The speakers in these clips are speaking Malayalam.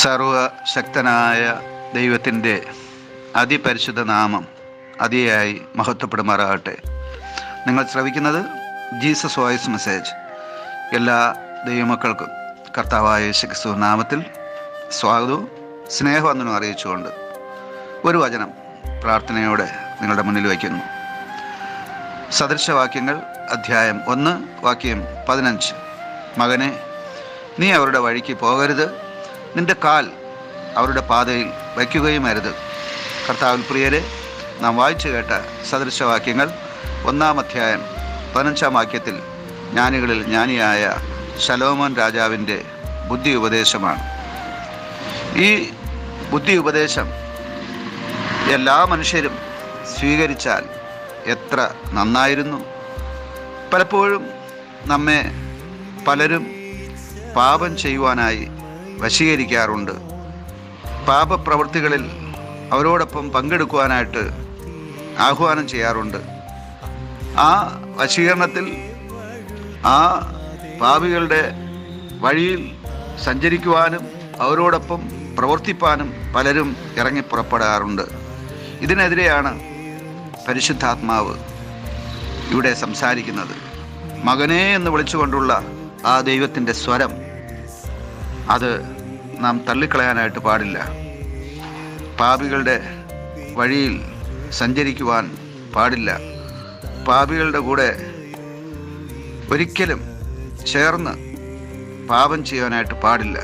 സർവശക്തനായ ദൈവത്തിൻ്റെ അതിപരിശുദ്ധ നാമം അതിയായി മഹത്വപ്പെടുമാറാകട്ടെ. നിങ്ങൾ ശ്രവിക്കുന്നത് ജീസസ് വോയിസ് മെസ്സേജ്. എല്ലാ ദൈവമക്കൾക്കും കർത്താവായ യേശുക്രിസ്തു നാമത്തിൽ സ്വാഗതവും സ്നേഹവന്ദനവും അറിയിച്ചുകൊണ്ട് ഒരു വചനം പ്രാർത്ഥനയോടെ നിങ്ങളുടെ മുന്നിൽ വയ്ക്കുന്നു. സദൃശവാക്യങ്ങൾ അധ്യായം 1 വാക്യം 15. മകനെ, നീ അവരുടെ വഴിക്ക് പോകരുത്, നിന്റെ കാൽ അവരുടെ പാതയിൽ വയ്ക്കുകയും അരുത്. കർത്താവിൽ പ്രിയരെ, നാം വായിച്ചു കേട്ട സദൃശവാക്യങ്ങൾ 1 അധ്യായം 15 വാക്യത്തിൽ ജ്ഞാനികളിൽ ജ്ഞാനിയായ ശലോമോൻ രാജാവിൻ്റെ ബുദ്ധി ഉപദേശമാണ്. ഈ ബുദ്ധി ഉപദേശം എല്ലാ മനുഷ്യരും സ്വീകരിച്ചാൽ എത്ര നന്നായിരുന്നു. പലപ്പോഴും നമ്മെ പലരും പാപം ചെയ്യുവാനായി വശീകരിക്കാറുണ്ട്. പാപപ്രവൃത്തികളിൽ അവരോടൊപ്പം പങ്കെടുക്കുവാനായിട്ട് ആഹ്വാനം ചെയ്യാറുണ്ട്. ആ വശീകരണത്തിൽ ആ പാപികളുടെ വഴിയിൽ സഞ്ചരിക്കുവാനും അവരോടൊപ്പം പ്രവർത്തിപ്പാനും പലരും ഇറങ്ങി പുറപ്പെടാറുണ്ട്. ഇതിനെതിരെയാണ് പരിശുദ്ധാത്മാവ് ഇവിടെ സംസാരിക്കുന്നത്. മകനേ എന്ന് വിളിച്ചുകൊണ്ടുള്ള ആ ദൈവത്തിൻ്റെ സ്വരം, അത് നാം തള്ളിക്കളയാനായിട്ട് പാടില്ല. പാപികളുടെ വഴിയിൽ സഞ്ചരിക്കുവാൻ പാടില്ല. പാപികളുടെ കൂടെ ഒരിക്കലും ചേർന്ന് പാപം ചെയ്യാനായിട്ട് പാടില്ല.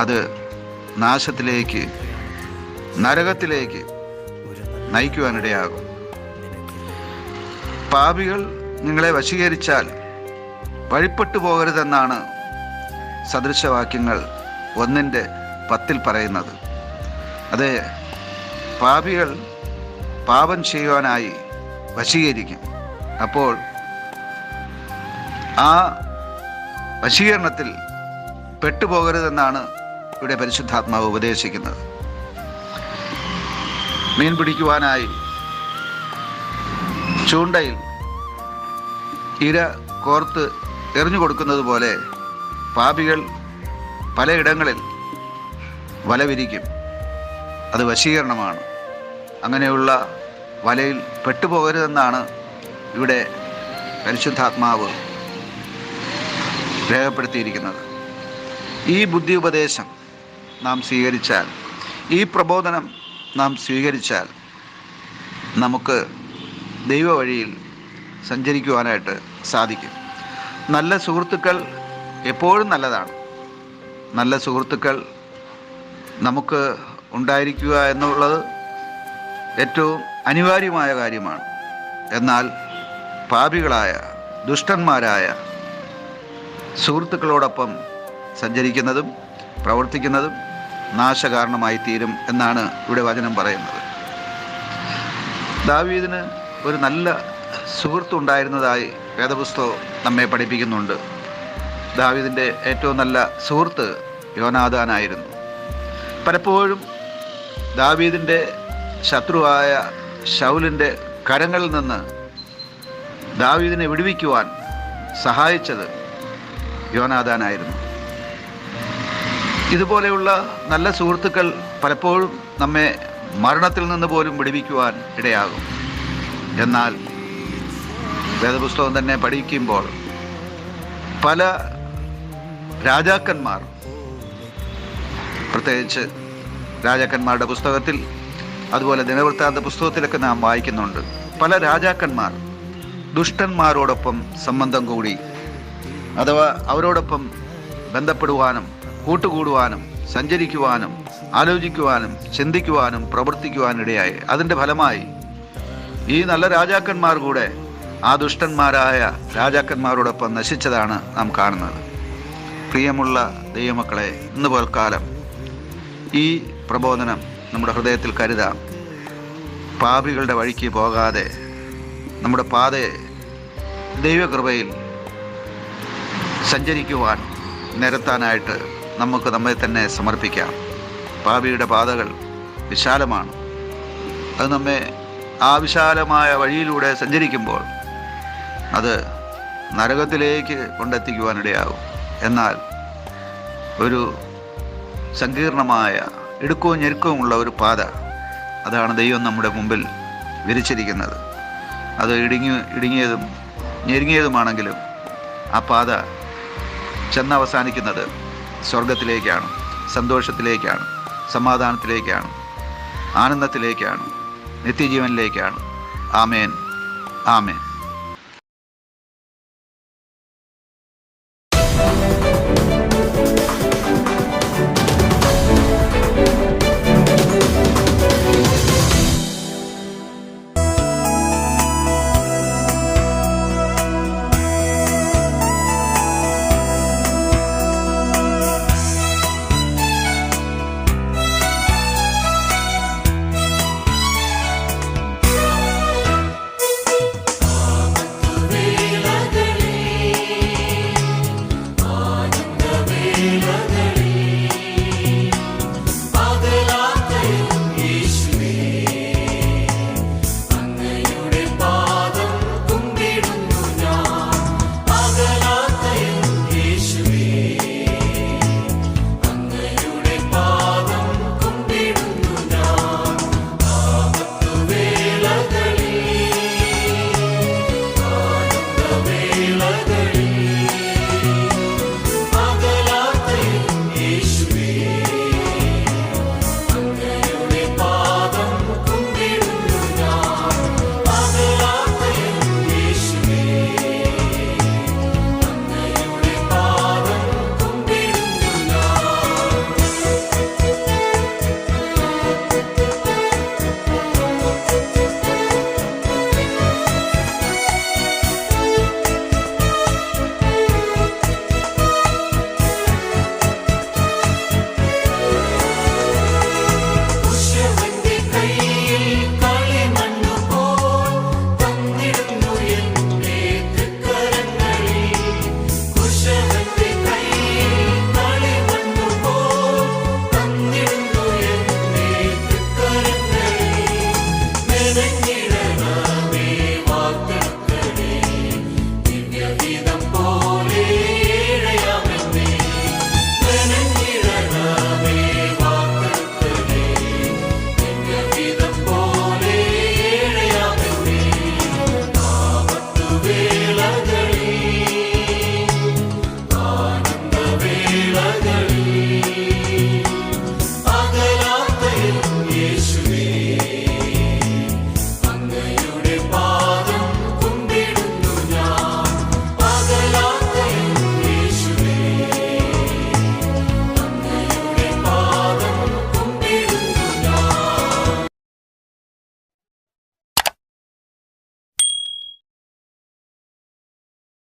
അത് നാശത്തിലേക്ക്, നരകത്തിലേക്ക് നയിക്കുവാനിടയാകും. പാപികൾ നിങ്ങളെ വശീകരിച്ചാൽ വഴിപ്പെട്ടു പോകരുതെന്നാണ് സദൃശവാക്യങ്ങൾ 1:10 പറയുന്നത്. അതെ, പാപികൾ പാപം ചെയ്യുവാനായി വശീകരിക്കും. അപ്പോൾ ആ വശീകരണത്തിൽ പെട്ടുപോകരുതെന്നാണ് ഇവിടെ പരിശുദ്ധാത്മാവ് ഉപദേശിക്കുന്നത്. മീൻ പിടിക്കുവാനായി ചൂണ്ടയിൽ ഇര കോർത്ത് എറിഞ്ഞു കൊടുക്കുന്നത് പോലെ പാപികൾ പലയിടങ്ങളിൽ വല വിരിക്കും. അത് വശീകരണമാണ്. അങ്ങനെയുള്ള വലയിൽ പെട്ടുപോകരുതെന്നാണ് ഇവിടെ പരിശുദ്ധാത്മാവ് രേഖപ്പെടുത്തിയിരിക്കുന്നത്. ഈ ബുദ്ധി ഉപദേശം നാം സ്വീകരിച്ചാൽ, ഈ പ്രബോധനം നാം സ്വീകരിച്ചാൽ നമുക്ക് ദൈവവഴിയിൽ സഞ്ചരിക്കുവാനായിട്ട് സാധിക്കും. നല്ല സുഹൃത്തുക്കൾ എപ്പോഴും നല്ലതാണ്. നല്ല സുഹൃത്തുക്കൾ നമുക്ക് ഉണ്ടായിരിക്കുക എന്നുള്ളത് ഏറ്റവും അനിവാര്യമായ കാര്യമാണ്. എന്നാൽ പാപികളായ, ദുഷ്ടന്മാരായ സുഹൃത്തുക്കളോടൊപ്പം സഞ്ചരിക്കുന്നതും പ്രവർത്തിക്കുന്നതും നാശകാരണമായി തീരും എന്നാണ് ഇവിടെ വചനം പറയുന്നത്. ദാവീദിന് ഒരു നല്ല സുഹൃത്തുണ്ടായിരുന്നതായി വേദപുസ്തകം നമ്മെ പഠിപ്പിക്കുന്നുണ്ട്. ദാവീദിൻ്റെ ഏറ്റവും നല്ല സുഹൃത്ത് യോനാഥാനായിരുന്നു. പലപ്പോഴും ദാവീദിൻ്റെ ശത്രുവായ ശൗലിൻ്റെ കരങ്ങളിൽ നിന്ന് ദാവീദിനെ വിടുവിക്കുവാൻ സഹായിച്ചത് യോനാഥാനായിരുന്നു. ഇതുപോലെയുള്ള നല്ല സുഹൃത്തുക്കൾ പലപ്പോഴും നമ്മെ മരണത്തിൽ നിന്ന് പോലും വിടുവിക്കുവാൻ ഇടയാകും. എന്നാൽ വേദപുസ്തകം തന്നെ പഠിക്കുമ്പോൾ പല രാജാക്കന്മാർ, പ്രത്യേകിച്ച് രാജാക്കന്മാരുടെ പുസ്തകത്തിൽ, അതുപോലെ ദിനവൃത്താന്ത പുസ്തകത്തിലൊക്കെ നാം വായിക്കുന്നുണ്ട്, പല രാജാക്കന്മാർ ദുഷ്ടന്മാരോടൊപ്പം സംബന്ധം കൂടി, അഥവാ അവരോടൊപ്പം ബന്ധപ്പെടുവാനും കൂട്ടുകൂടുവാനും സഞ്ചരിക്കുവാനും ആലോചിക്കുവാനും ചിന്തിക്കുവാനും പ്രവർത്തിക്കുവാനിടയായി. അതിൻ്റെ ഫലമായി ഈ നല്ല രാജാക്കന്മാർ കൂടെ ആ ദുഷ്ടന്മാരായ രാജാക്കന്മാരോടൊപ്പം നശിച്ചതാണ് നാം കാണുന്നത്. പ്രിയമുള്ള ദൈവമക്കളെ, ഇന്ന് പോൽക്കാലം ഈ പ്രബോധനം നമ്മുടെ ഹൃദയത്തിൽ കരുതാം. പാപികളുടെ വഴിക്ക് പോകാതെ നമ്മുടെ പാതയെ ദൈവകൃപയിൽ സഞ്ചരിക്കുവാൻ നിരത്താനായിട്ട് നമുക്ക് നമ്മെ തന്നെ സമർപ്പിക്കാം. പാപിയുടെ പാതകൾ വിശാലമാണ്. അത് നമ്മെ ആ വിശാലമായ വഴിയിലൂടെ സഞ്ചരിക്കുമ്പോൾ അത് നരകത്തിലേക്ക് കൊണ്ടെത്തിക്കുവാനിടയാകും. എന്നാൽ ഒരു സങ്കീർണമായ ഇടുക്കവും ഞെരുക്കവുമുള്ള ഒരു പാത, അതാണ് ദൈവം നമ്മുടെ മുമ്പിൽ വിരിച്ചിരിക്കുന്നത്. അത് ഇടുങ്ങിയതും ഞെരുങ്ങിയതുമാണെങ്കിലും ആ പാത ചെന്നവസാനിക്കുന്നത് സ്വർഗത്തിലേക്കാണ്, സന്തോഷത്തിലേക്കാണ്, സമാധാനത്തിലേക്കാണ്, ആനന്ദത്തിലേക്കാണ്, നിത്യജീവനിലേക്കാണ്. ആമേൻ, ആമേൻ.